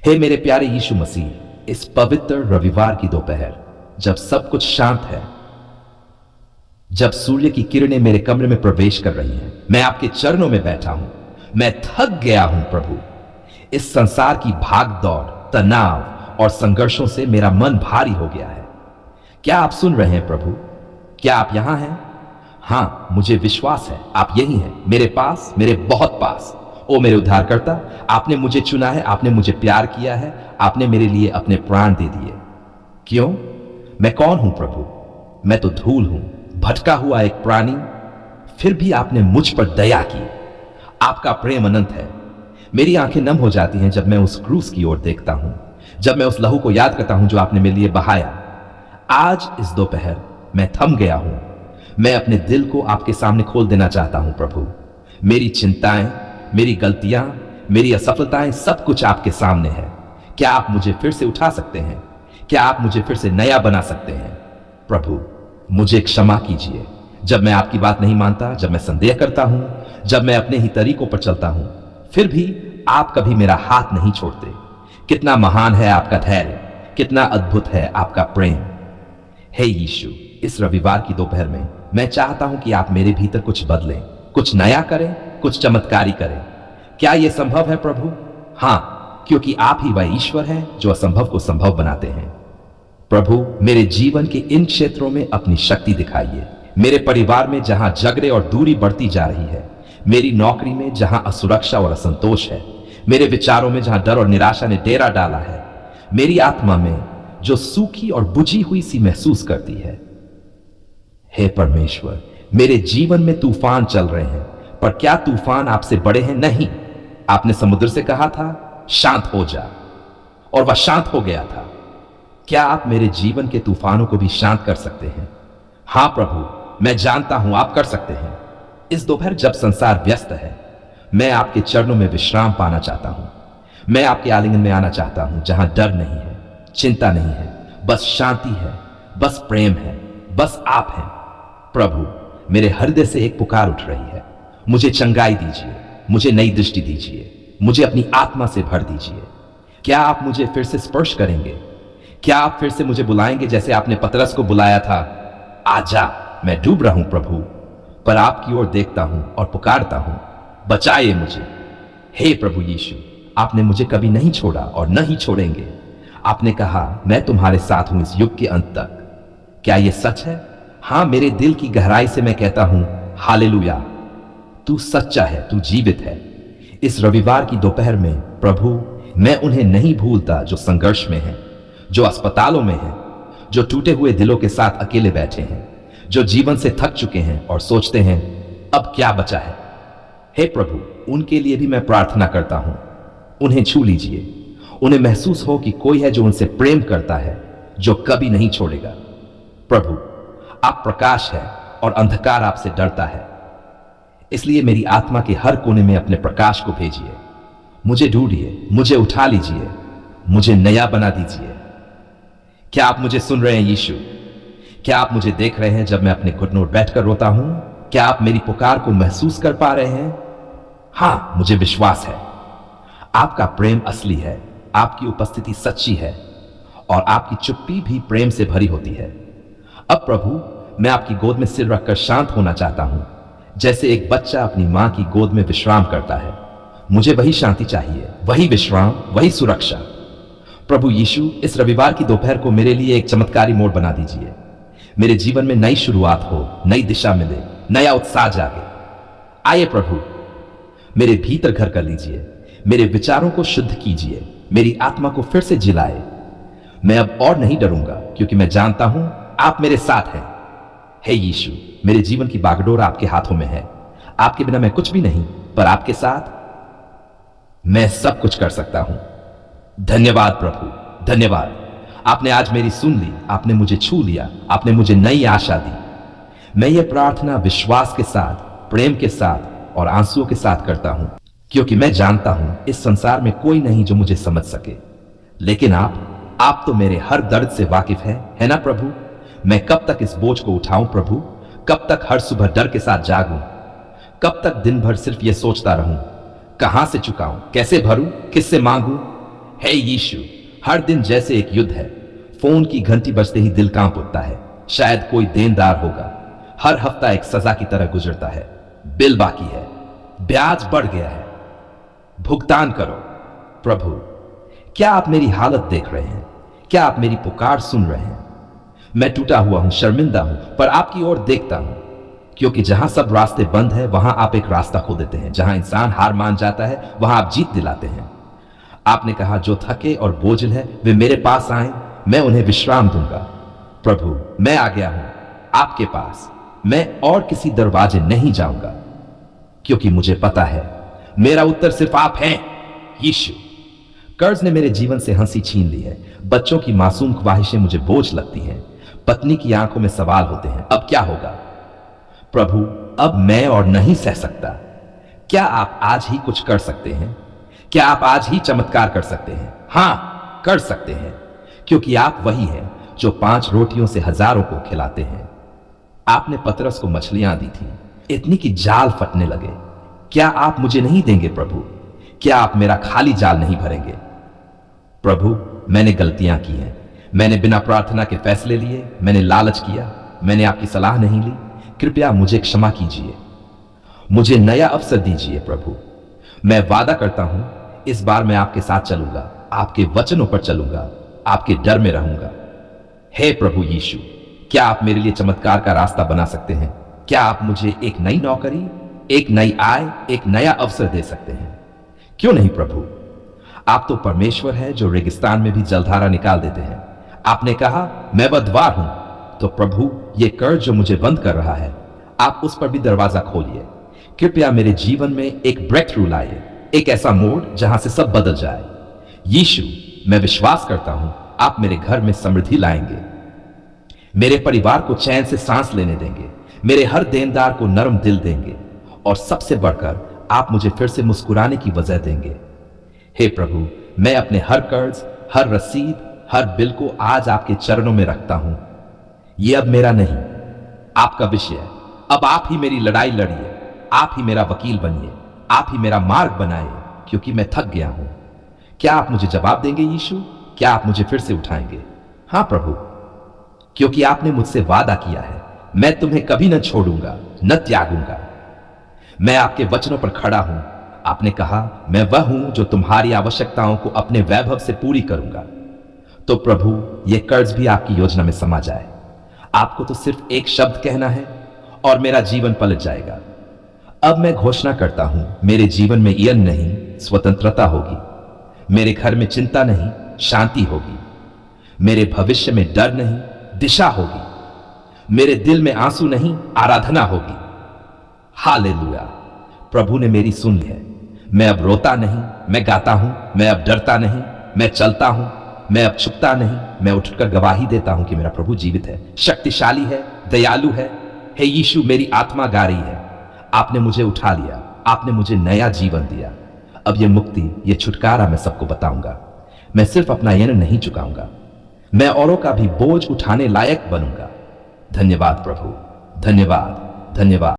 हे मेरे प्यारे यीशु मसीह, इस पवित्र रविवार की दोपहर जब सब कुछ शांत है, जब सूर्य की किरणें मेरे कमरे में प्रवेश कर रही हैं, मैं आपके चरणों में बैठा हूं। मैं थक गया हूं प्रभु। इस संसार की भाग दौड़, तनाव और संघर्षों से मेरा मन भारी हो गया है। क्या आप सुन रहे हैं प्रभु? क्या आप यहां हैं? हां, मुझे विश्वास है आप यही हैं, मेरे पास, मेरे बहुत पास। ओ मेरे उद्धारकर्ता, आपने मुझे चुना है, आपने मुझे प्यार किया है, आपने मेरे लिए अपने प्राण दे दिए। क्यों? मैं कौन हूं प्रभु? मैं तो धूल हूं, भटका हुआ एक प्राणी। फिर भी आपने मुझ पर दया की। आपका प्रेम अनंत है। मेरी आंखें नम हो जाती हैं जब मैं उस क्रूस की ओर देखता हूं, जब मैं उस लहू को याद करता हूं जो आपने मेरे लिए बहाया। आज इस दोपहर मैं थम गया हूं। मैं अपने दिल को आपके सामने खोल देना चाहता हूं प्रभु। मेरी चिंताएं, मेरी गलतियां, मेरी असफलताएं, सब कुछ आपके सामने है। क्या आप मुझे फिर से उठा सकते हैं? क्या आप मुझे फिर से नया बना सकते हैं? प्रभु, मुझे क्षमा कीजिए जब मैं आपकी बात नहीं मानता, जब मैं संदेह करता हूं, जब मैं अपने ही तरीकों पर चलता हूं। फिर भी आप कभी मेरा हाथ नहीं छोड़ते। कितना महान है आपका धैर्य, कितना अद्भुत है आपका प्रेम। हे यीशु, इस रविवार की दोपहर में मैं चाहता हूं कि आप मेरे भीतर कुछ बदलें, कुछ नया करें, कुछ चमत्कारी करें। क्या यह संभव है प्रभु? हां, क्योंकि आप ही वह ईश्वर हैं जो असंभव को संभव बनाते हैं। प्रभु, मेरे जीवन के इन क्षेत्रों में अपनी शक्ति दिखाइए। मेरे परिवार में जहां झगड़े और दूरी बढ़ती जा रही है, मेरी नौकरी में जहां असुरक्षा और असंतोष है, मेरे विचारों में जहां डर और निराशा ने डेरा डाला है, मेरी आत्मा में जो सूखी और बुझी हुई सी महसूस करती है। हे परमेश्वर, मेरे जीवन में तूफान चल रहे हैं, पर क्या तूफान आपसे बड़े हैं? नहीं। आपने समुद्र से कहा था शांत हो जा, और वह शांत हो गया था। क्या आप मेरे जीवन के तूफानों को भी शांत कर सकते हैं? हां प्रभु, मैं जानता हूं आप कर सकते हैं। इस दोपहर जब संसार व्यस्त है, मैं आपके चरणों में विश्राम पाना चाहता हूं। मैं आपके आलिंगन में आना चाहता हूं जहां डर नहीं है, चिंता नहीं है, बस शांति है, बस प्रेम है, बस आप हैं। प्रभु, मेरे हृदय से एक पुकार उठ रही है। मुझे चंगाई दीजिए, मुझे नई दृष्टि दीजिए, मुझे अपनी आत्मा से भर दीजिए। क्या आप मुझे फिर से स्पर्श करेंगे? क्या आप फिर से मुझे बुलाएंगे जैसे आपने पतरस को बुलाया था? आजा, मैं डूब रहा हूं प्रभु, पर आपकी ओर देखता हूं और पुकारता हूं, बचाइए मुझे। हे प्रभु यीशु, आपने मुझे कभी नहीं छोड़ा और न ही छोड़ेंगे। आपने कहा मैं तुम्हारे साथ हूं इस युग के अंत तक। क्या यह सच है? हां, मेरे दिल की गहराई से मैं कहता हूं हालेलुया। तू सच्चा है, तू जीवित है। इस रविवार की दोपहर में प्रभु, मैं उन्हें नहीं भूलता जो संघर्ष में हैं, जो अस्पतालों में हैं, जो टूटे हुए दिलों के साथ अकेले बैठे हैं, जो जीवन से थक चुके हैं और सोचते हैं अब क्या बचा है। हे प्रभु, उनके लिए भी मैं प्रार्थना करता हूं। उन्हें छू लीजिए। उन्हें महसूस हो कि कोई है जो उनसे प्रेम करता है, जो कभी नहीं छोड़ेगा। प्रभु, आप प्रकाश है और अंधकार आपसे डरता है। इसलिए मेरी आत्मा के हर कोने में अपने प्रकाश को भेजिए। मुझे ढूंढिए, मुझे उठा लीजिए, मुझे नया बना दीजिए। क्या आप मुझे सुन रहे हैं यीशु? क्या आप मुझे देख रहे हैं जब मैं अपने घुटनों पर बैठकर रोता हूं? क्या आप मेरी पुकार को महसूस कर पा रहे हैं? हां, मुझे विश्वास है। आपका प्रेम असली है, आपकी उपस्थिति सच्ची है, और आपकी चुप्पी भी प्रेम से भरी होती है। अब प्रभु, मैं आपकी गोद में सिर रखकर शांत होना चाहता हूं, जैसे एक बच्चा अपनी मां की गोद में विश्राम करता है। मुझे वही शांति चाहिए, वही विश्राम, वही सुरक्षा। प्रभु यीशु, इस रविवार की दोपहर को मेरे लिए एक चमत्कारी मोड़ बना दीजिए। मेरे जीवन में नई शुरुआत हो, नई दिशा मिले, नया उत्साह जागे। आइए प्रभु, मेरे भीतर घर कर लीजिए, मेरे विचारों को शुद्ध कीजिए, मेरी आत्मा को फिर से जिलाए। मैं अब और नहीं डरूंगा, क्योंकि मैं जानता हूं आप मेरे साथ हैं। हे यीशु, मेरे जीवन की बागडोर आपके हाथों में है। आपके बिना मैं कुछ भी नहीं, पर आपके साथ मैं सब कुछ कर सकता हूं। धन्यवाद प्रभु, धन्यवाद। आपने आज मेरी सुन ली, आपने मुझे छू लिया, आपने मुझे नई आशा दी। मैं ये प्रार्थना विश्वास के साथ, प्रेम के साथ और आंसुओं के साथ करता हूं, क्योंकि मैं जानता हूं इस संसार में कोई नहीं जो मुझे समझ सके, लेकिन आप तो मेरे हर दर्द से वाकिफ है ना प्रभु? मैं कब तक इस बोझ को उठाऊं प्रभु? कब तक हर सुबह डर के साथ जागूं? कब तक दिन भर सिर्फ ये सोचता रहूं, कहां से चुकाऊं, कैसे भरूं, किससे मांगूं? हे यीशु, हर दिन जैसे एक युद्ध है। फोन की घंटी बजते ही दिल कांप उठता है। शायद कोई देनदार होगा। हर हफ्ता एक सजा की तरह गुजरता है। बिल बाकी है, ब्याज बढ़ गया है। भुगतान करो। प्रभु, क्या आप मेरी हालत देख रहे हैं? क्या आप मेरी पुकार सुन रहे हैं? मैं टूटा हुआ हूं, शर्मिंदा हूं, पर आपकी ओर देखता हूं, क्योंकि जहां सब रास्ते बंद है वहां आप एक रास्ता खोल देते हैं। जहां इंसान हार मान जाता है वहां आप जीत दिलाते हैं। आपने कहा, जो थके और बोझिल है वे मेरे पास आए, मैं उन्हें विश्राम दूंगा। प्रभु, मैं आ गया हूं आपके पास। मैं और किसी दरवाजे नहीं जाऊंगा, क्योंकि मुझे पता है मेरा उत्तर सिर्फ आप हैं, यीशु। कर्ज ने मेरे जीवन से हंसी छीन ली है। बच्चों की मासूम ख्वाहिशें मुझे बोझ लगती हैं। पत्नी की आंखों में सवाल होते हैं, अब क्या होगा? प्रभु, अब मैं और नहीं सह सकता। क्या आप आज ही कुछ कर सकते हैं? क्या आप आज ही चमत्कार कर सकते हैं? हां, कर सकते हैं, क्योंकि आप वही हैं जो 5 रोटियों से हजारों को खिलाते हैं। आपने पतरस को मछलियां दी थी, इतनी कि जाल फटने लगे। क्या आप मुझे नहीं देंगे प्रभु? क्या आप मेरा खाली जाल नहीं भरेंगे? प्रभु, मैंने गलतियां की हैं। मैंने बिना प्रार्थना के फैसले लिए, मैंने लालच किया, मैंने आपकी सलाह नहीं ली। कृपया मुझे क्षमा कीजिए। मुझे नया अवसर दीजिए प्रभु। मैं वादा करता हूं, इस बार मैं आपके साथ चलूंगा, आपके वचनों पर चलूंगा, आपके डर में रहूंगा। हे प्रभु यीशु, क्या आप मेरे लिए चमत्कार का रास्ता बना सकते हैं? क्या आप मुझे एक नई नौकरी, एक नई आय, एक नया अवसर दे सकते हैं? क्यों नहीं प्रभु? आप तो परमेश्वर है जो रेगिस्तान में भी जलधारा निकाल देते हैं। आपने कहा, मैं बदवार हूं। तो प्रभु, ये कर्ज जो मुझे बंद कर रहा है, आप उस पर भी दरवाजा खोलिए। कृपया मेरे जीवन में एक ब्रेक थ्रू लाइए, एक ऐसा मोड़ जहां से सब बदल जाए। यीशु, मैं विश्वास करता हूं आप मेरे घर में समृद्धि लाएंगे, मेरे परिवार को चैन से सांस लेने देंगे, मेरे हर देनदार को नरम दिल देंगे, और सबसे बढ़कर आप मुझे फिर से मुस्कुराने की वजह देंगे। हे प्रभु, मैं अपने हर कर्ज, हर रसीद, हर बिल को आज आपके चरणों में रखता हूं। यह अब मेरा नहीं, आपका विषय है। अब आप ही मेरी लड़ाई लड़िए, आप ही मेरा वकील बनिए, आप ही मेरा मार्ग बनाइए, क्योंकि मैं थक गया हूं। क्या आप मुझे जवाब देंगे यीशु? क्या आप मुझे फिर से उठाएंगे? हां प्रभु, क्योंकि आपने मुझसे वादा किया है, मैं तुम्हें कभी न छोड़ूंगा, न त्यागूंगा। मैं आपके वचनों पर खड़ा हूं। आपने कहा, मैं वह हूं जो तुम्हारी आवश्यकताओं को अपने वैभव से पूरी करूंगा। तो प्रभु, यह कर्ज भी आपकी योजना में समा जाए। आपको तो सिर्फ एक शब्द कहना है और मेरा जीवन पलट जाएगा। अब मैं घोषणा करता हूं, मेरे जीवन में यन नहीं, स्वतंत्रता होगी। मेरे घर में चिंता नहीं, शांति होगी। मेरे भविष्य में डर नहीं, दिशा होगी। मेरे दिल में आंसू नहीं, आराधना होगी। हालेलुया। प्रभु ने मेरी सुन ली है। मैं अब रोता नहीं, मैं गाता हूं। मैं अब डरता नहीं, मैं चलता हूं। मैं अब छुपता नहीं, मैं उठकर गवाही देता हूं कि मेरा प्रभु जीवित है, शक्तिशाली है, दयालु है। हे यीशु, मेरी आत्मा गा रही है। आपने मुझे उठा लिया, आपने मुझे नया जीवन दिया। अब ये मुक्ति, ये छुटकारा मैं सबको बताऊंगा। मैं सिर्फ अपना यन नहीं चुकाऊंगा, मैं औरों का भी बोझ उठाने लायक बनूंगा। धन्यवाद प्रभु, धन्यवाद, धन्यवाद।